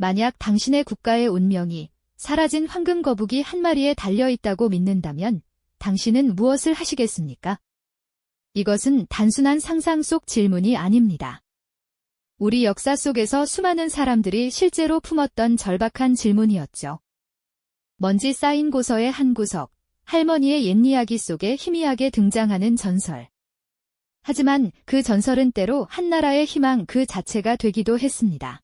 만약 당신의 국가의 운명이 사라진 황금 거북이 한 마리에 달려있다고 믿는다면 당신은 무엇을 하시겠습니까? 이것은 단순한 상상 속 질문이 아닙니다. 우리 역사 속에서 수많은 사람들이 실제로 품었던 절박한 질문이었죠. 먼지 쌓인 고서의 한 구석, 할머니의 옛 이야기 속에 희미하게 등장하는 전설. 하지만 그 전설은 때로 한 나라의 희망 그 자체가 되기도 했습니다.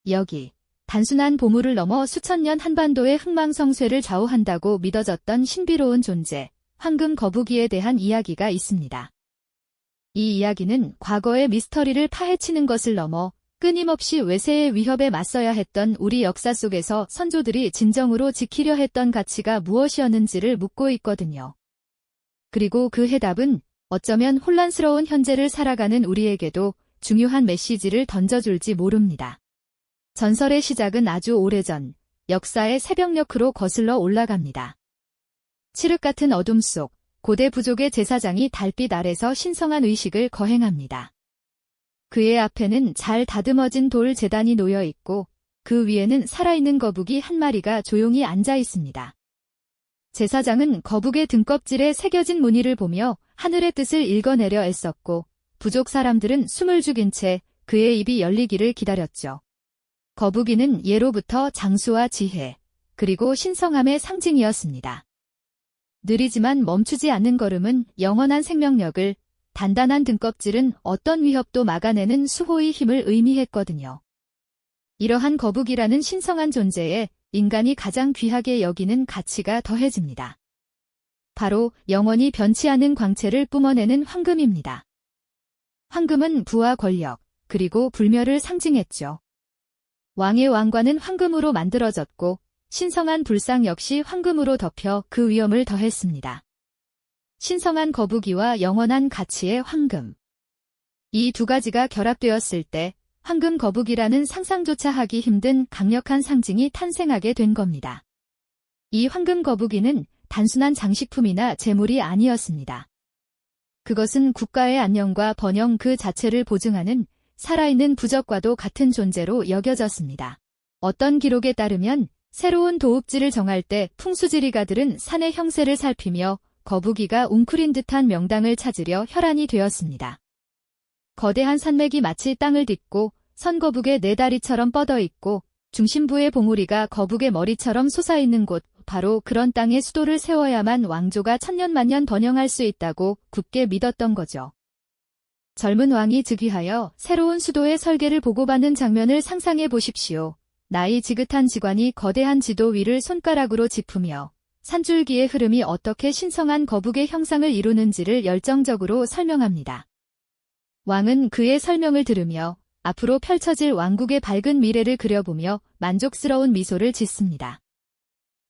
여기, 단순한 보물을 넘어 수천 년 한반도의 흥망성쇠를 좌우한다고 믿어졌던 신비로운 존재, 황금 거북이에 대한 이야기가 있습니다. 이 이야기는 과거의 미스터리를 파헤치는 것을 넘어 끊임없이 외세의 위협에 맞서야 했던 우리 역사 속에서 선조들이 진정으로 지키려 했던 가치가 무엇이었는지를 묻고 있거든요. 그리고 그 해답은 어쩌면 혼란스러운 현재를 살아가는 우리에게도 중요한 메시지를 던져줄지 모릅니다. 전설의 시작은 아주 오래전, 역사의 새벽녘으로 거슬러 올라갑니다. 칠흑 같은 어둠 속, 고대 부족의 제사장이 달빛 아래서 신성한 의식을 거행합니다. 그의 앞에는 잘 다듬어진 돌 제단이 놓여 있고 그 위에는 살아있는 거북이 한 마리가 조용히 앉아 있습니다. 제사장은 거북의 등껍질에 새겨진 무늬를 보며 하늘의 뜻을 읽어내려 애썼고 부족 사람들은 숨을 죽인 채 그의 입이 열리기를 기다렸죠. 거북이는 예로부터 장수와 지혜, 그리고 신성함의 상징이었습니다. 느리지만 멈추지 않는 걸음은 영원한 생명력을, 단단한 등껍질은 어떤 위협도 막아내는 수호의 힘을 의미했거든요. 이러한 거북이라는 신성한 존재에 인간이 가장 귀하게 여기는 가치가 더해집니다. 바로 영원히 변치 않은 광채를 뿜어내는 황금입니다. 황금은 부와 권력, 그리고 불멸을 상징했죠. 왕의 왕관은 황금으로 만들어졌고 신성한 불상 역시 황금으로 덮여 그 위엄을 더했습니다. 신성한 거북이와 영원한 가치의 황금. 이 두 가지가 결합되었을 때 황금 거북이라는 상상조차 하기 힘든 강력한 상징이 탄생하게 된 겁니다. 이 황금 거북이는 단순한 장식품이나 재물이 아니었습니다. 그것은 국가의 안녕과 번영 그 자체를 보증하는 살아있는 부적과도 같은 존재로 여겨졌습니다. 어떤 기록에 따르면 새로운 도읍지를 정할 때 풍수지리가들은 산의 형세를 살피며 거북이가 웅크린 듯한 명당을 찾으려 혈안이 되었습니다. 거대한 산맥이 마치 땅을 딛고 선거북의 네 다리처럼 뻗어 있고 중심부의 봉우리가 거북의 머리처럼 솟아있는 곳, 바로 그런 땅에 수도를 세워야만 왕조가 천년만년 번영할 수 있다고 굳게 믿었던 거죠. 젊은 왕이 즉위하여 새로운 수도의 설계를 보고받는 장면을 상상해 보십시오. 나이 지긋한 직관이 거대한 지도 위를 손가락으로 짚으며 산줄기의 흐름이 어떻게 신성한 거북의 형상을 이루는지를 열정적으로 설명합니다. 왕은 그의 설명을 들으며 앞으로 펼쳐질 왕국의 밝은 미래를 그려보며 만족스러운 미소를 짓습니다.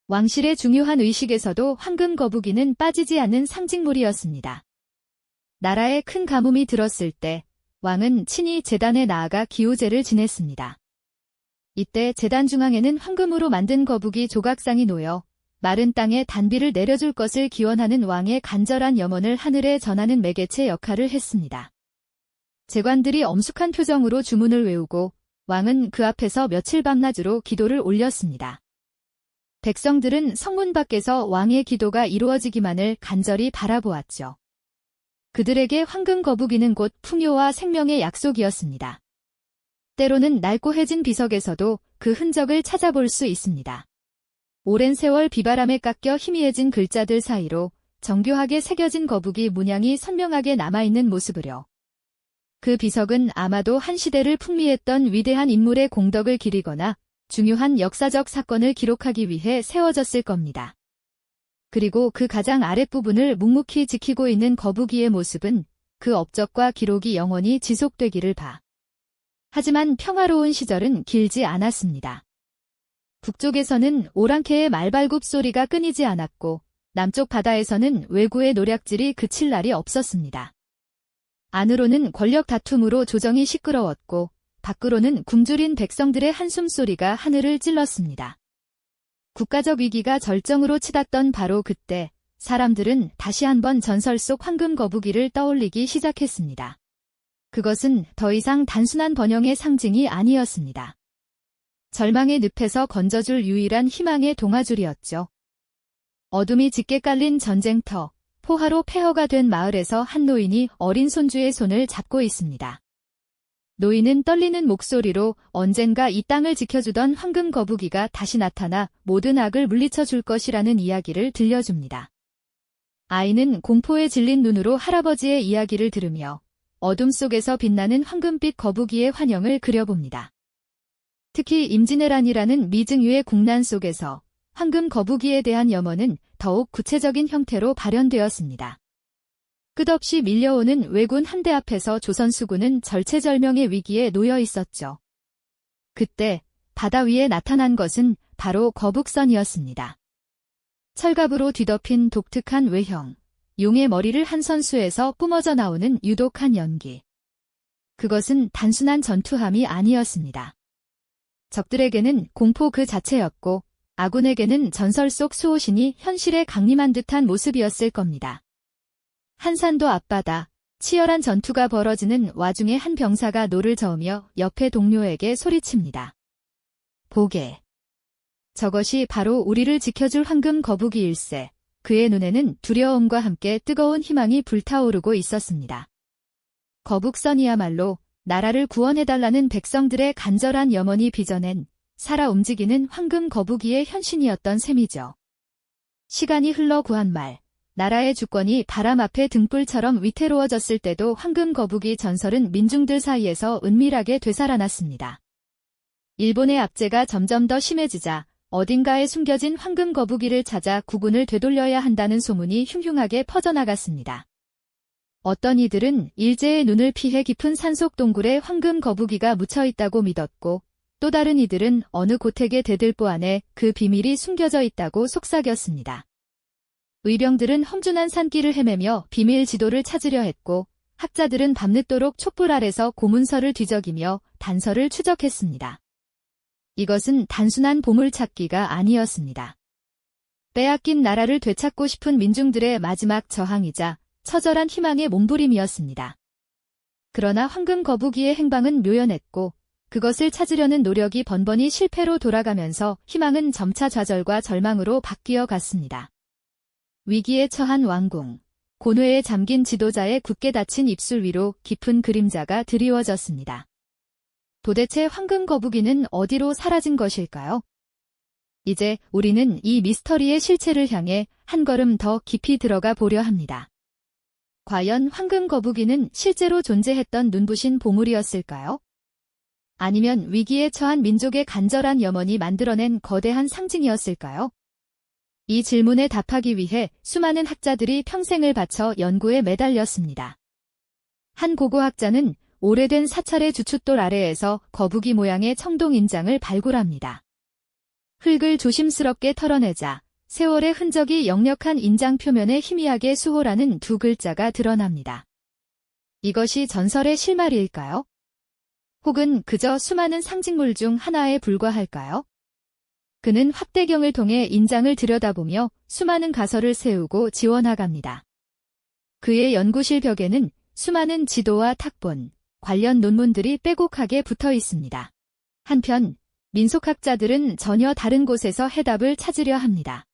왕실의 중요한 의식에서도 황금 거북이는 빠지지 않는 상징물이었습니다. 나라에 큰 가뭄이 들었을 때 왕은 친히 제단에 나아가 기호제를 지냈습니다. 이때 제단 중앙에는 황금으로 만든 거북이 조각상이 놓여 마른 땅에 단비를 내려줄 것을 기원하는 왕의 간절한 염원을 하늘에 전하는 매개체 역할을 했습니다. 제관들이 엄숙한 표정으로 주문을 외우고 왕은 그 앞에서 며칠 밤낮으로 기도를 올렸습니다. 백성들은 성문 밖에서 왕의 기도가 이루어지기만을 간절히 바라보았죠. 그들에게 황금 거북이는 곧 풍요와 생명의 약속이었습니다. 때로는 낡고해진 비석에서도 그 흔적을 찾아볼 수 있습니다. 오랜 세월 비바람에 깎여 희미해진 글자들 사이로 정교하게 새겨진 거북이 문양이 선명하게 남아있는 모습으로. 그 비석은 아마도 한 시대를 풍미했던 위대한 인물의 공덕을 기리거나 중요한 역사적 사건을 기록하기 위해 세워졌을 겁니다. 그리고 그 가장 아랫부분을 묵묵히 지키고 있는 거북이의 모습은 그 업적과 기록이 영원히 지속되기를 바. 하지만 평화로운 시절은 길지 않았습니다. 북쪽에서는 오랑캐의 말발굽 소리가 끊이지 않았고 남쪽 바다에서는 왜구의 노략질이 그칠 날이 없었습니다. 안으로는 권력 다툼으로 조정이 시끄러웠고 밖으로는 굶주린 백성들의 한숨소리가 하늘을 찔렀습니다. 국가적 위기가 절정으로 치닫던 바로 그때 사람들은 다시 한번 전설 속 황금 거북이를 떠올리기 시작했습니다. 그것은 더 이상 단순한 번영의 상징이 아니었습니다. 절망의 늪에서 건져줄 유일한 희망의 동아줄이었죠. 어둠이 짙게 깔린 전쟁터, 포화로 폐허가 된 마을에서 한 노인이 어린 손주의 손을 잡고 있습니다. 노인은 떨리는 목소리로 언젠가 이 땅을 지켜주던 황금 거북이가 다시 나타나 모든 악을 물리쳐 줄 것이라는 이야기를 들려줍니다. 아이는 공포에 질린 눈으로 할아버지의 이야기를 들으며 어둠 속에서 빛나는 황금빛 거북이의 환영을 그려봅니다. 특히 임진왜란이라는 미증유의 국난 속에서 황금 거북이에 대한 염원은 더욱 구체적인 형태로 발현되었습니다. 끝없이 밀려오는 왜군 함대 앞에서 조선 수군은 절체절명의 위기에 놓여 있었죠. 그때 바다 위에 나타난 것은 바로 거북선이었습니다. 철갑으로 뒤덮인 독특한 외형, 용의 머리를 한 선수에서 뿜어져 나오는 유독한 연기. 그것은 단순한 전투함이 아니었습니다. 적들에게는 공포 그 자체였고 아군에게는 전설 속 수호신이 현실에 강림한 듯한 모습이었을 겁니다. 한산도 앞바다, 치열한 전투가 벌어지는 와중에 한 병사가 노를 저으며 옆에 동료에게 소리칩니다. 보게. 저것이 바로 우리를 지켜줄 황금 거북이일세. 그의 눈에는 두려움과 함께 뜨거운 희망이 불타오르고 있었습니다. 거북선이야말로 나라를 구원해달라는 백성들의 간절한 염원이 빚어낸 살아 움직이는 황금 거북이의 현신이었던 셈이죠. 시간이 흘러 구한말, 나라의 주권이 바람 앞에 등불처럼 위태로워졌을 때도 황금 거북이 전설은 민중들 사이에서 은밀하게 되살아났습니다. 일본의 압제가 점점 더 심해지자 어딘가에 숨겨진 황금 거북이를 찾아 국군을 되돌려야 한다는 소문이 흉흉하게 퍼져나갔습니다. 어떤 이들은 일제의 눈을 피해 깊은 산속 동굴에 황금 거북이가 묻혀 있다고 믿었고, 또 다른 이들은 어느 고택의 대들보 안에 그 비밀이 숨겨져 있다고 속삭였습니다. 의병들은 험준한 산길을 헤매며 비밀 지도를 찾으려 했고, 학자들은 밤늦도록 촛불 아래서 고문서를 뒤적이며 단서를 추적했습니다. 이것은 단순한 보물찾기가 아니었습니다. 빼앗긴 나라를 되찾고 싶은 민중들의 마지막 저항이자 처절한 희망의 몸부림이었습니다. 그러나 황금 거북이의 행방은 묘연했고 그것을 찾으려는 노력이 번번이 실패로 돌아가면서 희망은 점차 좌절과 절망으로 바뀌어 갔습니다. 위기에 처한 왕궁, 고뇌에 잠긴 지도자의 굳게 닫힌 입술 위로 깊은 그림자가 드리워졌습니다. 도대체 황금 거북이는 어디로 사라진 것일까요? 이제 우리는 이 미스터리의 실체를 향해 한 걸음 더 깊이 들어가 보려 합니다. 과연 황금 거북이는 실제로 존재했던 눈부신 보물이었을까요? 아니면 위기에 처한 민족의 간절한 염원이 만들어낸 거대한 상징이었을까요? 이 질문에 답하기 위해 수많은 학자들이 평생을 바쳐 연구에 매달렸습니다. 한 고고학자는 오래된 사찰의 주춧돌 아래에서 거북이 모양의 청동 인장을 발굴합니다. 흙을 조심스럽게 털어내자 세월의 흔적이 역력한 인장 표면에 희미하게 수호라는 두 글자가 드러납니다. 이것이 전설의 실마리일까요? 혹은 그저 수많은 상징물 중 하나에 불과할까요? 그는 확대경을 통해 인장을 들여다보며 수많은 가설을 세우고 지워나갑니다. 그의 연구실 벽에는 수많은 지도와 탁본, 관련 논문들이 빼곡하게 붙어 있습니다. 한편 민속학자들은 전혀 다른 곳에서 해답을 찾으려 합니다.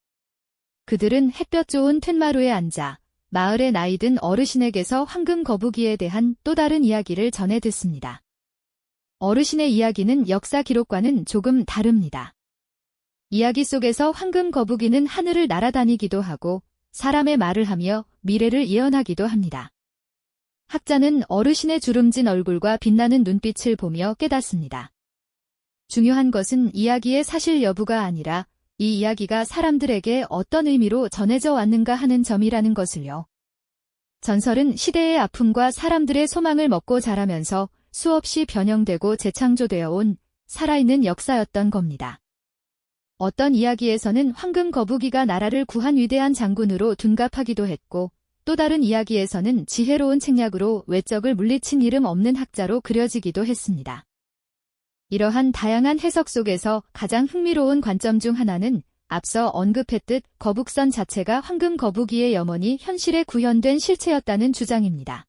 그들은 햇볕 좋은 툇마루에 앉아 마을의 나이든 어르신에게서 황금 거북이에 대한 또 다른 이야기를 전해 듣습니다. 어르신의 이야기는 역사 기록과는 조금 다릅니다. 이야기 속에서 황금 거북이는 하늘을 날아다니기도 하고 사람의 말을 하며 미래를 예언하기도 합니다. 학자는 어르신의 주름진 얼굴과 빛나는 눈빛을 보며 깨닫습니다. 중요한 것은 이야기의 사실 여부가 아니라 이 이야기가 사람들에게 어떤 의미로 전해져 왔는가 하는 점이라는 것을요. 전설은 시대의 아픔과 사람들의 소망을 먹고 자라면서 수없이 변형되고 재창조되어 온 살아있는 역사였던 겁니다. 어떤 이야기에서는 황금 거북이가 나라를 구한 위대한 장군으로 둔갑하기도 했고 또 다른 이야기에서는 지혜로운 책략으로 외적을 물리친 이름 없는 학자로 그려지기도 했습니다. 이러한 다양한 해석 속에서 가장 흥미로운 관점 중 하나는 앞서 언급했듯 거북선 자체가 황금 거북이의 염원이 현실에 구현된 실체였다는 주장입니다.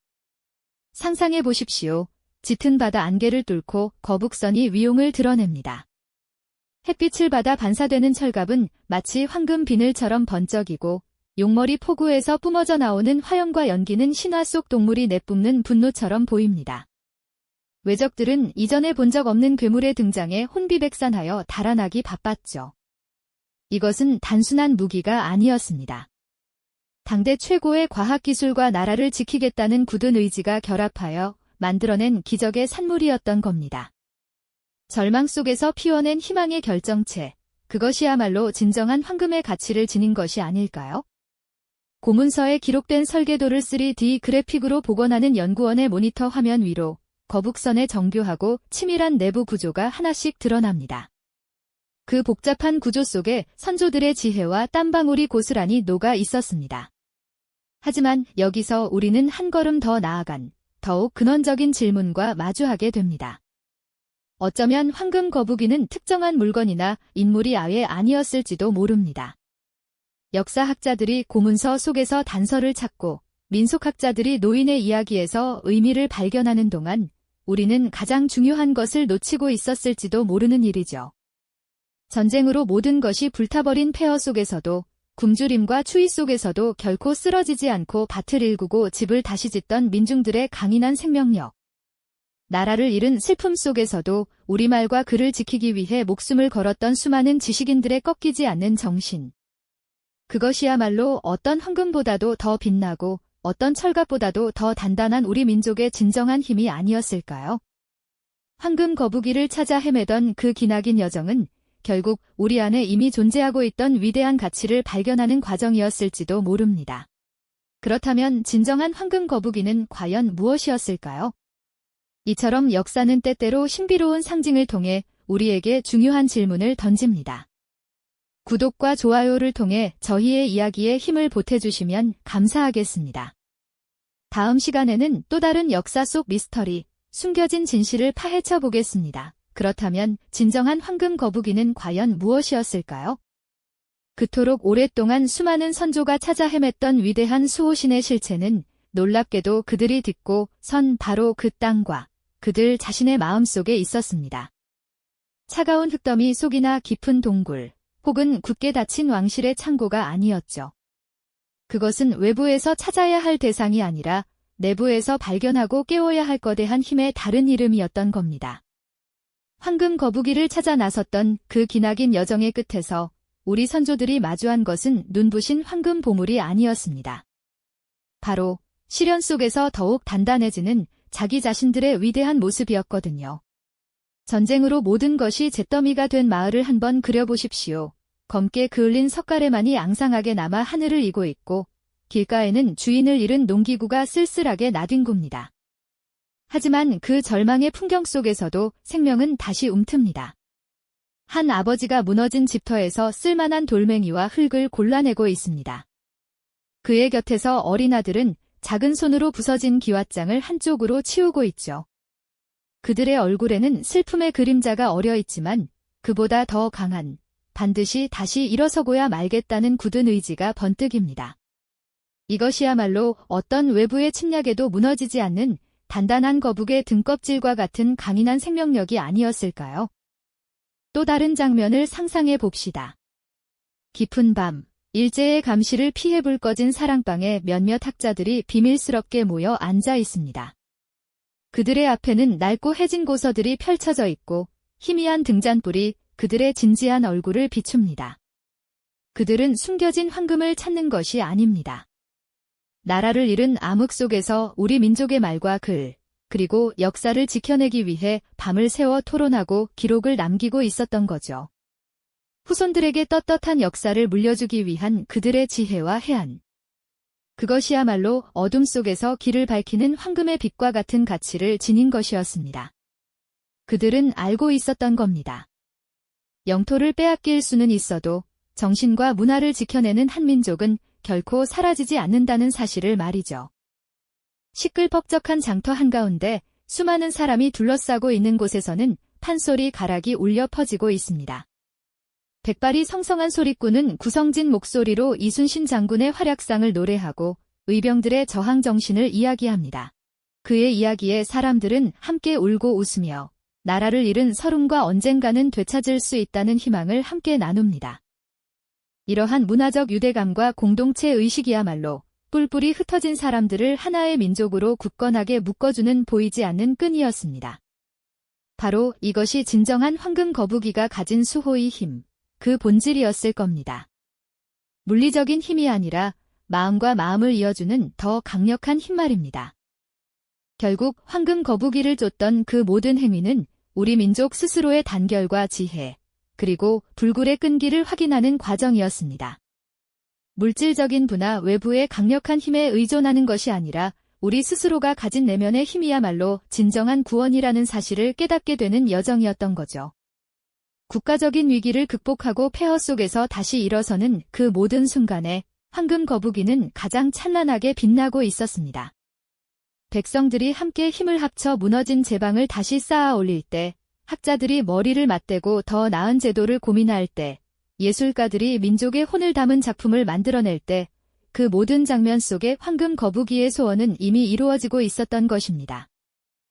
상상해 보십시오. 짙은 바다 안개를 뚫고 거북선이 위용을 드러냅니다. 햇빛을 받아 반사되는 철갑은 마치 황금 비늘처럼 번쩍이고 용머리 포구에서 뿜어져 나오는 화염과 연기는 신화 속 동물이 내뿜는 분노처럼 보입니다. 외적들은 이전에 본 적 없는 괴물의 등장에 혼비백산하여 달아나기 바빴죠. 이것은 단순한 무기가 아니었습니다. 당대 최고의 과학기술과 나라를 지키겠다는 굳은 의지가 결합하여 만들어낸 기적의 산물이었던 겁니다. 절망 속에서 피워낸 희망의 결정체, 그것이야말로 진정한 황금의 가치를 지닌 것이 아닐까요? 고문서에 기록된 설계도를 3D 그래픽으로 복원하는 연구원의 모니터 화면 위로 거북선의 정교하고 치밀한 내부 구조가 하나씩 드러납니다. 그 복잡한 구조 속에 선조들의 지혜와 땀방울이 고스란히 녹아 있었습니다. 하지만 여기서 우리는 한 걸음 더 나아간 더욱 근원적인 질문과 마주하게 됩니다. 어쩌면 황금 거북이는 특정한 물건이나 인물이 아예 아니었을지도 모릅니다. 역사학자들이 고문서 속에서 단서를 찾고 민속학자들이 노인의 이야기에서 의미를 발견하는 동안 우리는 가장 중요한 것을 놓치고 있었을지도 모르는 일이죠. 전쟁으로 모든 것이 불타버린 폐허 속에서도 굶주림과 추위 속에서도 결코 쓰러지지 않고 밭을 일구고 집을 다시 짓던 민중들의 강인한 생명력. 나라를 잃은 슬픔 속에서도 우리말과 글을 지키기 위해 목숨을 걸었던 수많은 지식인들의 꺾이지 않는 정신. 그것이야말로 어떤 황금보다도 더 빛나고 어떤 철갑보다도 더 단단한 우리 민족의 진정한 힘이 아니었을까요? 황금 거북이를 찾아 헤매던 그 기나긴 여정은 결국 우리 안에 이미 존재하고 있던 위대한 가치를 발견하는 과정이었을지도 모릅니다. 그렇다면 진정한 황금 거북이는 과연 무엇이었을까요? 이처럼 역사는 때때로 신비로운 상징을 통해 우리에게 중요한 질문을 던집니다. 구독과 좋아요를 통해 저희의 이야기에 힘을 보태주시면 감사하겠습니다. 다음 시간에는 또 다른 역사 속 미스터리, 숨겨진 진실을 파헤쳐 보겠습니다. 그렇다면 진정한 황금 거북이는 과연 무엇이었을까요? 그토록 오랫동안 수많은 선조가 찾아 헤맸던 위대한 수호신의 실체는 놀랍게도 그들이 딛고 선 바로 그 땅과 그들 자신의 마음속에 있었습니다. 차가운 흙더미 속이나 깊은 동굴, 혹은 굳게 닫힌 왕실의 창고가 아니었죠. 그것은 외부에서 찾아야 할 대상이 아니라 내부에서 발견하고 깨워야 할 거대한 힘의 다른 이름이었던 겁니다. 황금 거북이를 찾아 나섰던 그 기나긴 여정의 끝에서 우리 선조들이 마주한 것은 눈부신 황금 보물이 아니었습니다. 바로 시련 속에서 더욱 단단해지는 자기 자신들의 위대한 모습이었거든요. 전쟁으로 모든 것이 잿더미가 된 마을을 한번 그려보십시오. 검게 그을린 석가래만이 앙상하게 남아 하늘을 이고 있고 길가에는 주인을 잃은 농기구가 쓸쓸하게 나뒹굽니다. 하지만 그 절망의 풍경 속에서도 생명은 다시 움틉니다. 한 아버지가 무너진 집터에서 쓸만한 돌멩이와 흙을 골라내고 있습니다. 그의 곁에서 어린 아들은 작은 손으로 부서진 기왓장을 한쪽으로 치우고 있죠. 그들의 얼굴에는 슬픔의 그림자가 어려 있지만 그보다 더 강한, 반드시 다시 일어서고야 말겠다는 굳은 의지가 번뜩입니다. 이것이야말로 어떤 외부의 침략에도 무너지지 않는 단단한 거북의 등껍질과 같은 강인한 생명력이 아니었을까요? 또 다른 장면을 상상해 봅시다. 깊은 밤, 일제의 감시를 피해 불 꺼진 사랑방에 몇몇 학자들이 비밀스럽게 모여 앉아 있습니다. 그들의 앞에는 낡고 해진 고서들이 펼쳐져 있고 희미한 등잔불이 그들의 진지한 얼굴을 비춥니다. 그들은 숨겨진 황금을 찾는 것이 아닙니다. 나라를 잃은 암흑 속에서 우리 민족의 말과 글, 그리고 역사를 지켜내기 위해 밤을 새워 토론하고 기록을 남기고 있었던 거죠. 후손들에게 떳떳한 역사를 물려주기 위한 그들의 지혜와 해안. 그것이야말로 어둠 속에서 길을 밝히는 황금의 빛과 같은 가치를 지닌 것이었습니다. 그들은 알고 있었던 겁니다. 영토를 빼앗길 수는 있어도 정신과 문화를 지켜내는 한민족은 결코 사라지지 않는다는 사실을 말이죠. 시끌벅적한 장터 한가운데 수많은 사람이 둘러싸고 있는 곳에서는 판소리 가락이 울려 퍼지고 있습니다. 백발이 성성한 소리꾼은 구성진 목소리로 이순신 장군의 활약상을 노래하고 의병들의 저항 정신을 이야기합니다. 그의 이야기에 사람들은 함께 울고 웃으며 나라를 잃은 서름과 언젠가는 되찾을 수 있다는 희망을 함께 나눕니다. 이러한 문화적 유대감과 공동체 의식이야말로 뿔뿔이 흩어진 사람들을 하나의 민족으로 굳건하게 묶어주는 보이지 않는 끈이었습니다. 바로 이것이 진정한 황금 거북이가 가진 수호의 힘, 그 본질이었을 겁니다. 물리적인 힘이 아니라 마음과 마음을 이어주는 더 강력한 힘 말입니다. 결국 황금 거북이를 쫓던 그 모든 행위는 우리 민족 스스로의 단결과 지혜, 그리고 불굴의 끈기를 확인하는 과정이었습니다. 물질적인 부나 외부의 강력한 힘에 의존하는 것이 아니라 우리 스스로가 가진 내면의 힘이야말로 진정한 구원이라는 사실을 깨닫게 되는 여정이었던 거죠. 국가적인 위기를 극복하고 폐허 속에서 다시 일어서는 그 모든 순간에 황금 거북이는 가장 찬란하게 빛나고 있었습니다. 백성들이 함께 힘을 합쳐 무너진 제방을 다시 쌓아 올릴 때, 학자들이 머리를 맞대고 더 나은 제도를 고민할 때, 예술가들이 민족의 혼을 담은 작품을 만들어낼 때, 그 모든 장면 속에 황금 거북이의 소원은 이미 이루어지고 있었던 것입니다.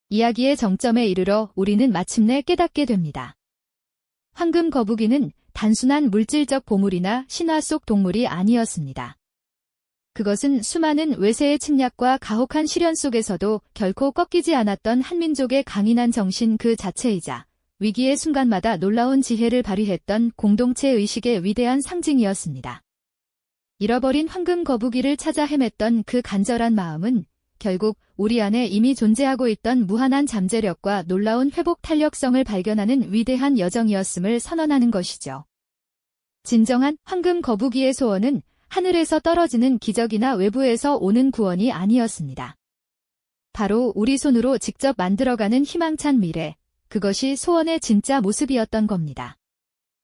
이야기의 정점에 이르러 우리는 마침내 깨닫게 됩니다. 황금 거북이는 단순한 물질적 보물이나 신화 속 동물이 아니었습니다. 그것은 수많은 외세의 침략과 가혹한 시련 속에서도 결코 꺾이지 않았던 한민족의 강인한 정신 그 자체이자 위기의 순간마다 놀라운 지혜를 발휘했던 공동체 의식의 위대한 상징이었습니다. 잃어버린 황금 거북이를 찾아 헤맸던 그 간절한 마음은 결국 우리 안에 이미 존재하고 있던 무한한 잠재력과 놀라운 회복 탄력성을 발견하는 위대한 여정이었음을 선언하는 것이죠. 진정한 황금 거북이의 소원은 하늘에서 떨어지는 기적이나 외부에서 오는 구원이 아니었습니다. 바로 우리 손으로 직접 만들어가는 희망찬 미래, 그것이 소원의 진짜 모습이었던 겁니다.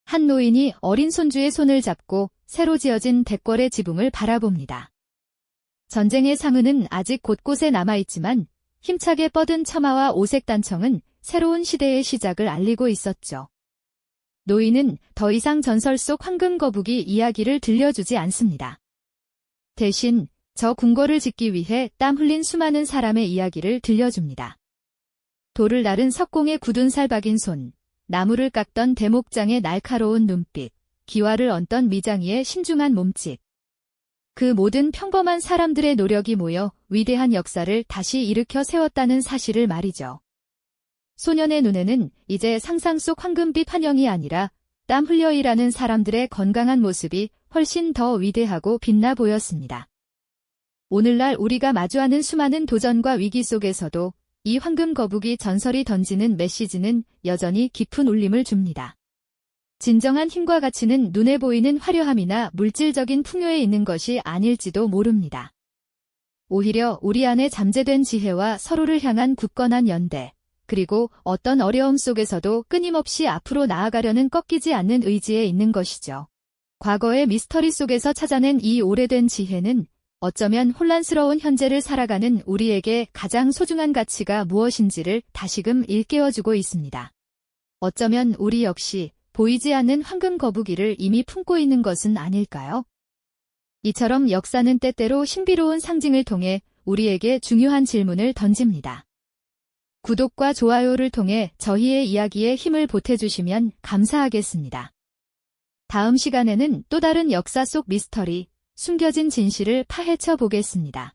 한 노인이 어린 손주의 손을 잡고 새로 지어진 대궐의 지붕을 바라봅니다. 전쟁의 상흔은 아직 곳곳에 남아있지만 힘차게 뻗은 처마와 오색 단청은 새로운 시대의 시작을 알리고 있었죠. 노인은 더 이상 전설 속 황금 거북이 이야기를 들려주지 않습니다. 대신 저 궁궐을 짓기 위해 땀 흘린 수많은 사람의 이야기를 들려줍니다. 돌을 나른 석공의 굳은 살박인 손, 나무를 깎던 대목장의 날카로운 눈빛, 기와를 얹던 미장이의 신중한 몸짓. 그 모든 평범한 사람들의 노력이 모여 위대한 역사를 다시 일으켜 세웠다는 사실을 말이죠. 소년의 눈에는 이제 상상 속 황금빛 환영이 아니라 땀 흘려 일하는 사람들의 건강한 모습이 훨씬 더 위대하고 빛나 보였습니다. 오늘날 우리가 마주하는 수많은 도전과 위기 속에서도 이 황금 거북이 전설이 던지는 메시지는 여전히 깊은 울림을 줍니다. 진정한 힘과 가치는 눈에 보이는 화려함이나 물질적인 풍요에 있는 것이 아닐지도 모릅니다. 오히려 우리 안에 잠재된 지혜와 서로를 향한 굳건한 연대, 그리고 어떤 어려움 속에서도 끊임없이 앞으로 나아가려는 꺾이지 않는 의지에 있는 것이죠. 과거의 미스터리 속에서 찾아낸 이 오래된 지혜는 어쩌면 혼란스러운 현재를 살아가는 우리에게 가장 소중한 가치가 무엇인지를 다시금 일깨워주고 있습니다. 어쩌면 우리 역시 보이지 않는 황금 거북이를 이미 품고 있는 것은 아닐까요? 이처럼 역사는 때때로 신비로운 상징을 통해 우리에게 중요한 질문을 던집니다. 구독과 좋아요를 통해 저희의 이야기에 힘을 보태주시면 감사하겠습니다. 다음 시간에는 또 다른 역사 속 미스터리, 숨겨진 진실을 파헤쳐 보겠습니다.